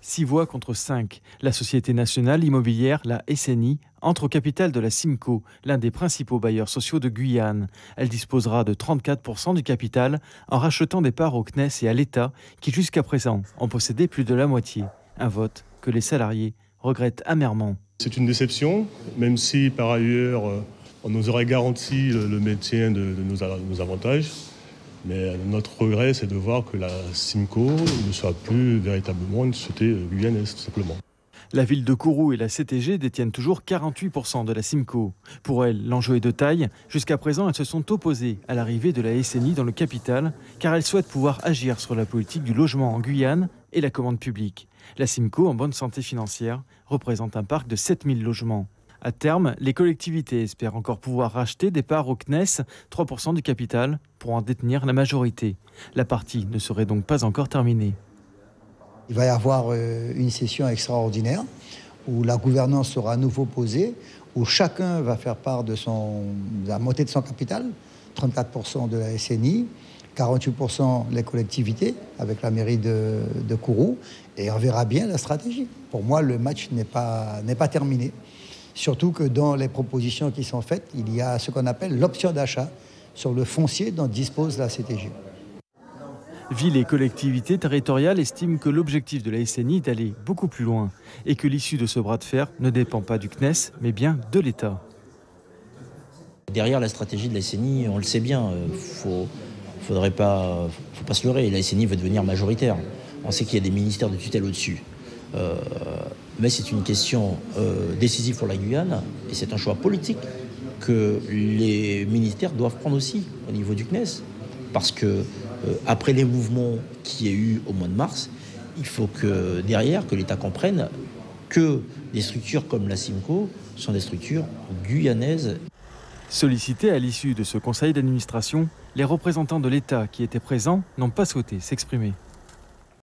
6 voix contre 5. La Société nationale immobilière, la SNI, entre au capital de la Simco, l'un des principaux bailleurs sociaux de Guyane. Elle disposera de 34% du capital en rachetant des parts au CNES et à l'État qui jusqu'à présent en possédaient plus de la moitié. Un vote que les salariés regrettent amèrement. C'est une déception, même si par ailleurs on nous aurait garanti le maintien de nos avantages. Mais notre regret, c'est de voir que la Simco ne soit plus véritablement une société guyanaise, tout simplement. La ville de Kourou et la CTG détiennent toujours 48% de la Simco. Pour elles, l'enjeu est de taille. Jusqu'à présent, elles se sont opposées à l'arrivée de la SNI dans le capital, car elles souhaitent pouvoir agir sur la politique du logement en Guyane et la commande publique. La Simco, en bonne santé financière, représente un parc de 7000 logements. À terme, les collectivités espèrent encore pouvoir racheter des parts au CNES, 3% du capital, pour en détenir la majorité. La partie ne serait donc pas encore terminée. Il va y avoir une session extraordinaire où la gouvernance sera à nouveau posée, où chacun va faire part de la montée de son capital, 34% de la SNI, 48% les collectivités avec la mairie de Kourou, et on verra bien la stratégie. Pour moi, le match n'est pas terminé. Surtout que dans les propositions qui sont faites, il y a ce qu'on appelle l'option d'achat sur le foncier dont dispose la CTG. Villes et collectivités territoriales estiment que l'objectif de la SNI est d'aller beaucoup plus loin et que l'issue de ce bras de fer ne dépend pas du CNES, mais bien de l'État. Derrière la stratégie de la SNI, on le sait bien, faut pas se leurrer. La SNI veut devenir majoritaire. On sait qu'il y a des ministères de tutelle au-dessus. Mais c'est une question décisive pour la Guyane et c'est un choix politique que les ministères doivent prendre aussi au niveau du CNES. Parce que après les mouvements qu'il y a eu au mois de mars, il faut que derrière, que l'État comprenne que des structures comme la Simco sont des structures guyanaises. Sollicités à l'issue de ce conseil d'administration, les représentants de l'État qui étaient présents n'ont pas souhaité s'exprimer.